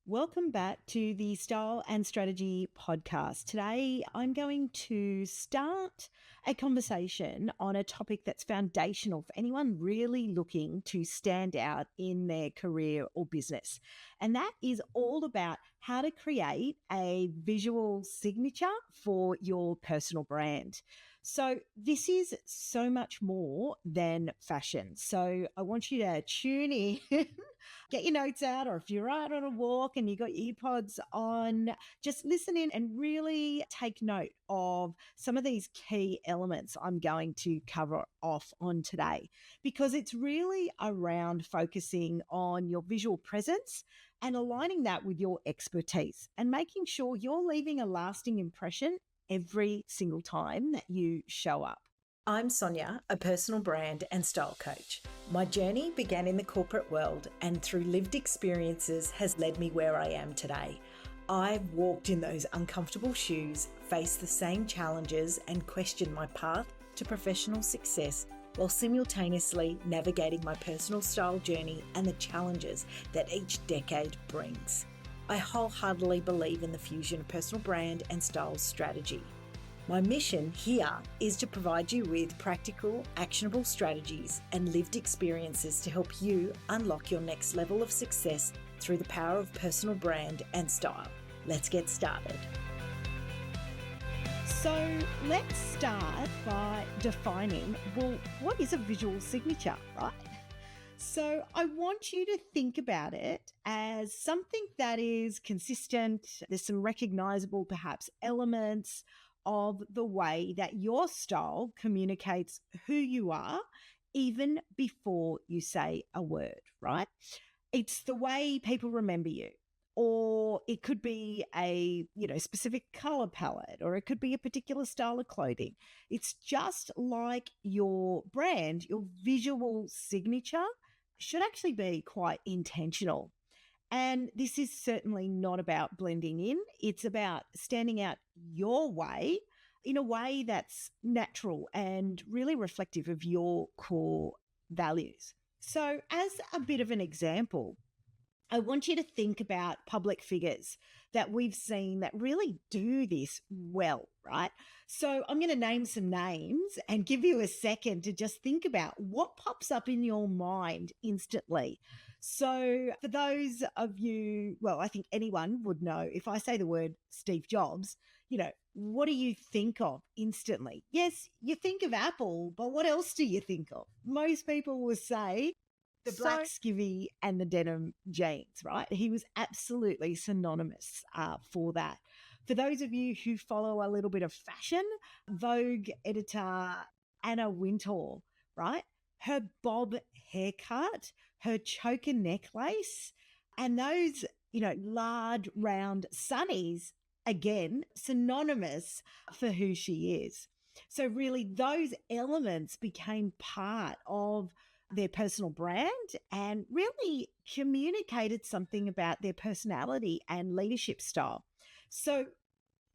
Welcome back to the Style and Strategy podcast. Today, I'm going to start a conversation on a topic that's foundational for anyone really looking to stand out in their career or business. And that is all about how to create a visual signature for your personal brand. So, this is so much more than fashion. So, I want you to tune in. Get your notes out, or if you're out on a walk and you got your earpods on, just listen in and really take note of some of these key elements I'm going to cover off on today, because it's really around focusing on your visual presence and aligning that with your expertise and making sure you're leaving a lasting impression every single time that you show up. I'm Sonia, a personal brand and style coach. My journey began in the corporate world and through lived experiences has led me where I am today. I've walked in those uncomfortable shoes, faced the same challenges and questioned my path to professional success while simultaneously navigating my personal style journey and the challenges that each decade brings. I wholeheartedly believe in the fusion of personal brand and style strategy. My mission here is to provide you with practical, actionable strategies and lived experiences to help you unlock your next level of success through the power of personal brand and style. Let's get started. So let's start by defining, what is a visual signature, right? So I want you to think about it as something that is consistent. There's some recognizable, perhaps, elements of the way that your style communicates who you are, even before you say a word, right? It's the way people remember you. Or it could be a, specific color palette, or it could be a particular style of clothing. It's just like your brand, your visual signature should actually be quite intentional. And this is certainly not about blending in. It's about standing out your way in a way that's natural and really reflective of your core values. So, as a bit of an example, I want you to think about public figures that we've seen that really do this well, right? So I'm going to name some names and give you a second to just think about what pops up in your mind instantly. So for those of you, well, I think anyone would know if I say the word Steve Jobs, what do you think of instantly? Yes, you think of Apple, but what else do you think of? Most people will say the black skivvy and the denim jeans, right? He was absolutely synonymous for that. For those of you who follow a little bit of fashion, Vogue editor Anna Wintour, right? Her bob haircut, her choker necklace, and those, large round sunnies, again, synonymous for who she is. So really those elements became part of their personal brand and really communicated something about their personality and leadership style. So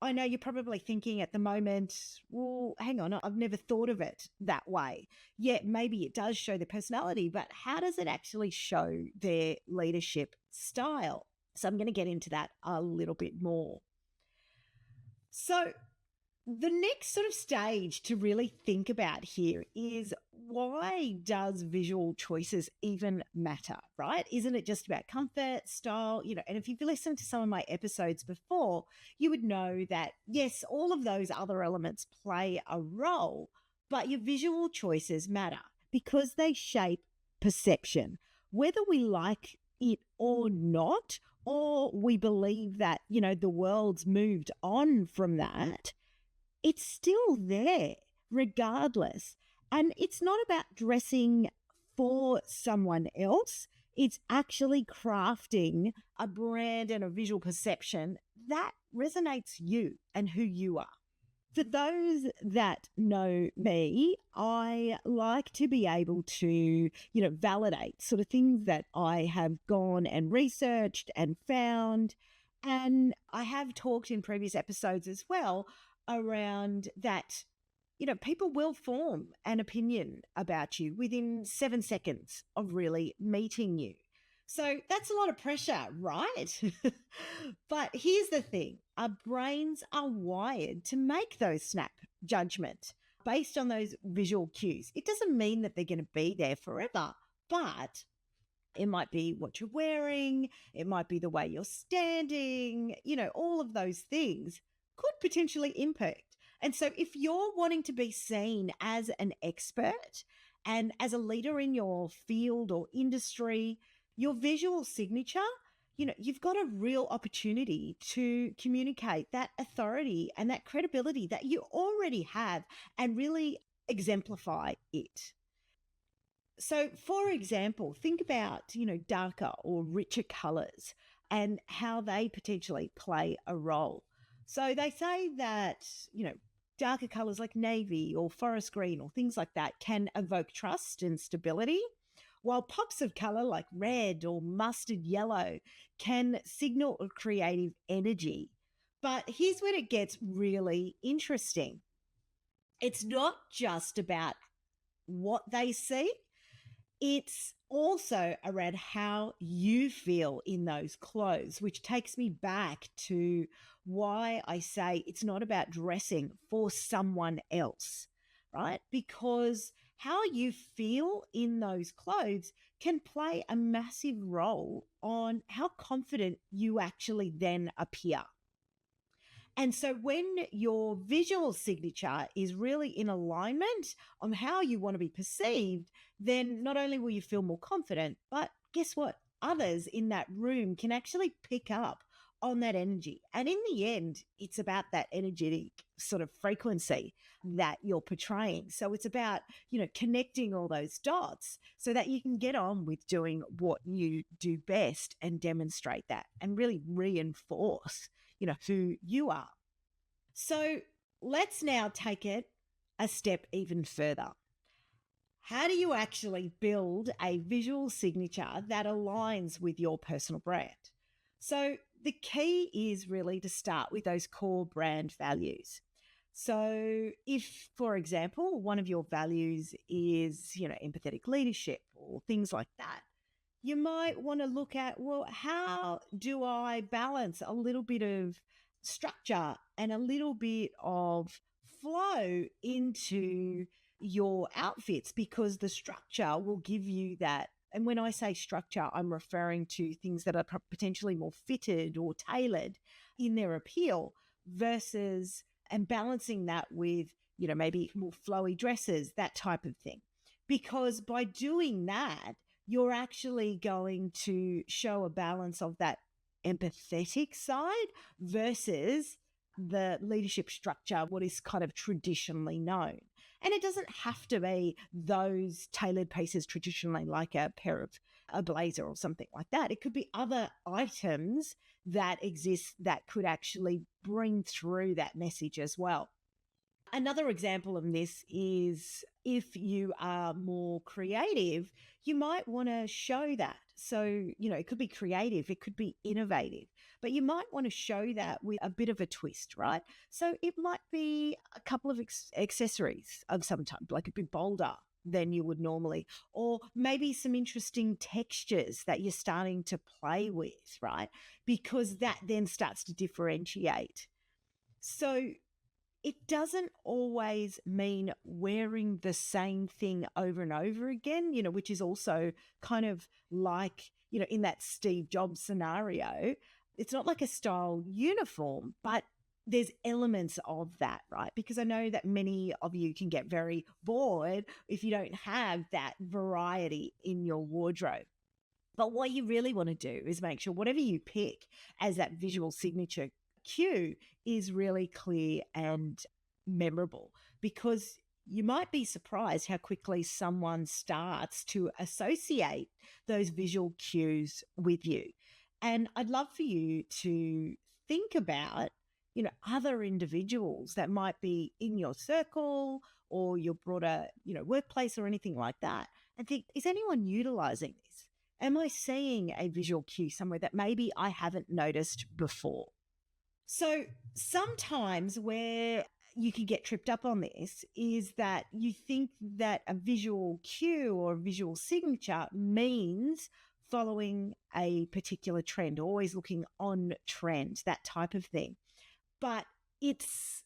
I know you're probably thinking at the moment, well, hang on, I've never thought of it that way. Yeah, maybe it does show their personality, but how does it actually show their leadership style? So I'm going to get into that a little bit more. So the next sort of stage to really think about here is, why does visual choices even matter, right? Isn't it just about comfort, style, and if you've listened to some of my episodes before, you would know that, yes, all of those other elements play a role, but your visual choices matter because they shape perception, whether we like it or not, or we believe that, the world's moved on from that. It's still there regardless. And it's not about dressing for someone else. It's actually crafting a brand and a visual perception that resonates you and who you are. For those that know me, I like to be able to, validate sort of things that I have gone and researched and found. And I have talked in previous episodes as well around that, people will form an opinion about you within 7 seconds of really meeting you. So that's a lot of pressure, right? But here's the thing, our brains are wired to make those snap judgment based on those visual cues. It doesn't mean that they're going to be there forever, but it might be what you're wearing, it might be the way you're standing, all of those things could potentially impact. And so, if you're wanting to be seen as an expert and as a leader in your field or industry, your visual signature, you've got a real opportunity to communicate that authority and that credibility that you already have and really exemplify it. So, for example, think about, darker or richer colors and how they potentially play a role. So, they say that, darker colors like navy or forest green or things like that can evoke trust and stability, while pops of color like red or mustard yellow can signal a creative energy. But here's when it gets really interesting. It's not just about what they see, it's also around how you feel in those clothes, which takes me back to why I say it's not about dressing for someone else, right? Because how you feel in those clothes can play a massive role on how confident you actually then appear. And so when your visual signature is really in alignment on how you want to be perceived, then not only will you feel more confident, but guess what? Others in that room can actually pick up on that energy. And in the end, it's about that energetic sort of frequency that you're portraying. So it's about, connecting all those dots so that you can get on with doing what you do best and demonstrate that and really reinforce who you are. So let's now take it a step even further. How do you actually build a visual signature that aligns with your personal brand? So the key is really to start with those core brand values. So if, for example, one of your values is, empathetic leadership or things like that, you might want to look at, well, how do I balance a little bit of structure and a little bit of flow into your outfits? Because the structure will give you that. And when I say structure, I'm referring to things that are potentially more fitted or tailored in their appeal versus and balancing that with, maybe more flowy dresses, that type of thing. Because by doing that, you're actually going to show a balance of that empathetic side versus the leadership structure, what is kind of traditionally known. And it doesn't have to be those tailored pieces traditionally, like a pair of a blazer or something like that. It could be other items that exist that could actually bring through that message as well. Another example of this is if you are more creative, you might want to show that. So, it could be creative, it could be innovative, but you might want to show that with a bit of a twist, right? So, it might be a couple of accessories of some type, like a bit bolder than you would normally, or maybe some interesting textures that you're starting to play with, right? Because that then starts to differentiate. So, it doesn't always mean wearing the same thing over and over again, which is also kind of like, in that Steve Jobs scenario. It's not like a style uniform, but there's elements of that, right? Because I know that many of you can get very bored if you don't have that variety in your wardrobe. But what you really want to do is make sure whatever you pick as that visual signature cue is really clear and memorable, because you might be surprised how quickly someone starts to associate those visual cues with you. And I'd love for you to think about, other individuals that might be in your circle or your broader, workplace or anything like that, and think, is anyone utilizing this? Am I seeing a visual cue somewhere that maybe I haven't noticed before? So sometimes where you can get tripped up on this is that you think that a visual cue or a visual signature means following a particular trend, always looking on trend, that type of thing. But it's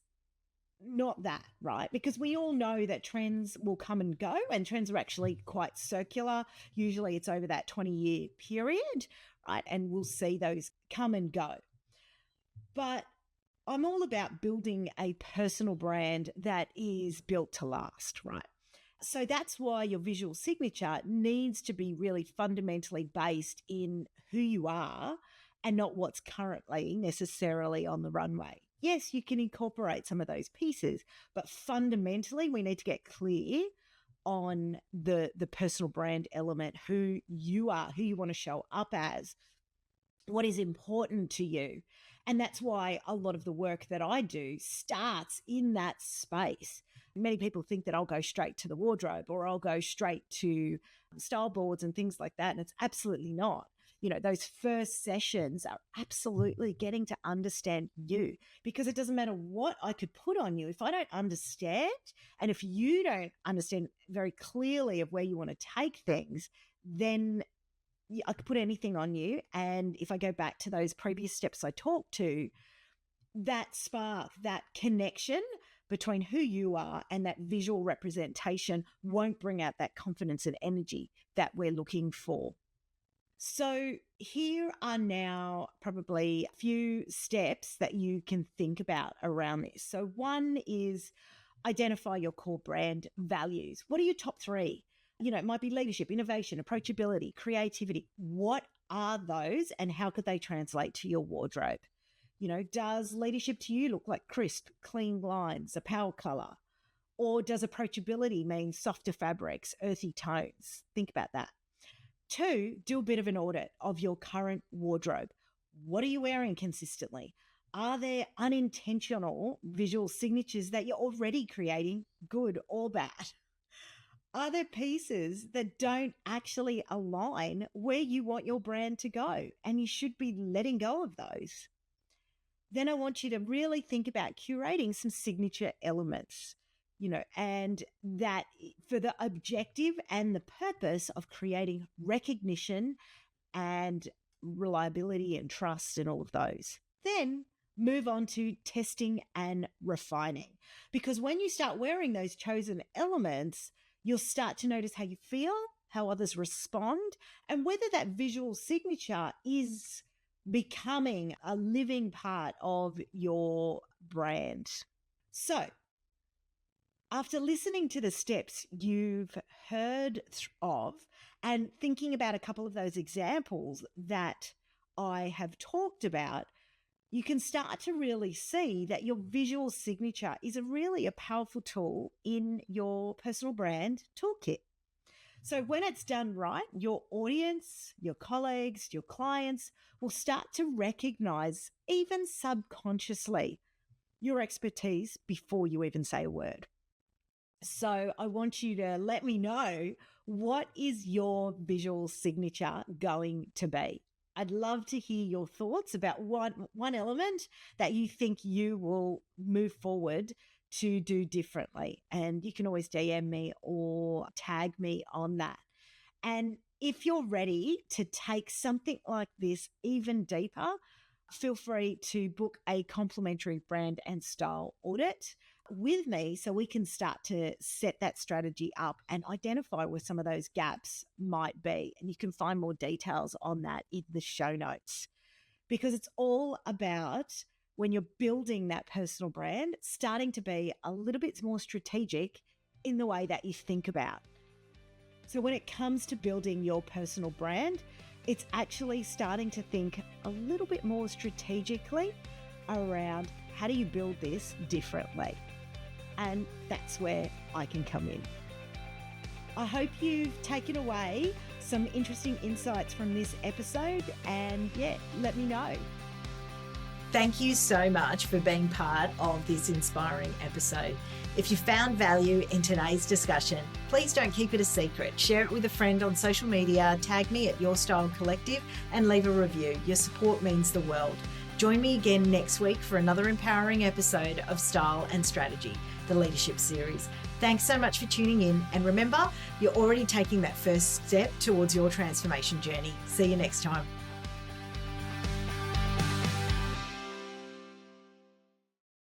not that, right? Because we all know that trends will come and go, and trends are actually quite circular. Usually it's over that 20-year period, right? And we'll see those come and go. But I'm all about building a personal brand that is built to last, right? So that's why your visual signature needs to be really fundamentally based in who you are and not what's currently necessarily on the runway. Yes, you can incorporate some of those pieces, but fundamentally we need to get clear on the personal brand element, who you are, who you want to show up as, what is important to you. And that's why a lot of the work that I do starts in that space. Many people think that I'll go straight to the wardrobe or I'll go straight to style boards and things like that. And it's absolutely not. You know, those first sessions are absolutely getting to understand you, because it doesn't matter what I could put on you. If I don't understand, and if you don't understand very clearly of where you want to take things, then I could put anything on you. And if I go back to those previous steps I talked to, that spark, that connection between who you are and that visual representation won't bring out that confidence and energy that we're looking for. So here are now probably a few steps that you can think about around this. So one is identify your core brand values. What are your top three? You know, it might be leadership, innovation, approachability, creativity. What are those and how could they translate to your wardrobe? You know, does leadership to you look like crisp, clean lines, a power color? Or does approachability mean softer fabrics, earthy tones? Think about that. 2, do a bit of an audit of your current wardrobe. What are you wearing consistently? Are there unintentional visual signatures that you're already creating, good or bad? Are there pieces that don't actually align where you want your brand to go? And you should be letting go of those. Then I want you to really think about curating some signature elements, you know, and that for the objective and the purpose of creating recognition and reliability and trust and all of those. Then move on to testing and refining, because when you start wearing those chosen elements, you'll start to notice how you feel, how others respond, and whether that visual signature is becoming a living part of your brand. So, after listening to the steps you've heard of and thinking about a couple of those examples that I have talked about, you can start to really see that your visual signature is a powerful tool in your personal brand toolkit. So when it's done right, your audience, your colleagues, your clients will start to recognize, even subconsciously, your expertise before you even say a word. So I want you to let me know, what is your visual signature going to be? I'd love to hear your thoughts about one element that you think you will move forward to do differently. And you can always DM me or tag me on that. And if you're ready to take something like this even deeper, feel free to book a complimentary brand and style audit with me so we can start to set that strategy up and identify where some of those gaps might be. And you can find more details on that in the show notes, because it's all about, when you're building that personal brand, starting to be a little bit more strategic in the way that you think about. So when it comes to building your personal brand, it's actually starting to think a little bit more strategically around, how do you build this differently? And that's where I can come in. I hope you've taken away some interesting insights from this episode, and let me know. Thank you so much for being part of this inspiring episode. If you found value in today's discussion, please don't keep it a secret. Share it with a friend on social media, tag me at Your Style Collective, and leave a review. Your support means the world. Join me again next week for another empowering episode of Style and Strategy, the Leadership Series. Thanks so much for tuning in. And remember, you're already taking that first step towards your transformation journey. See you next time.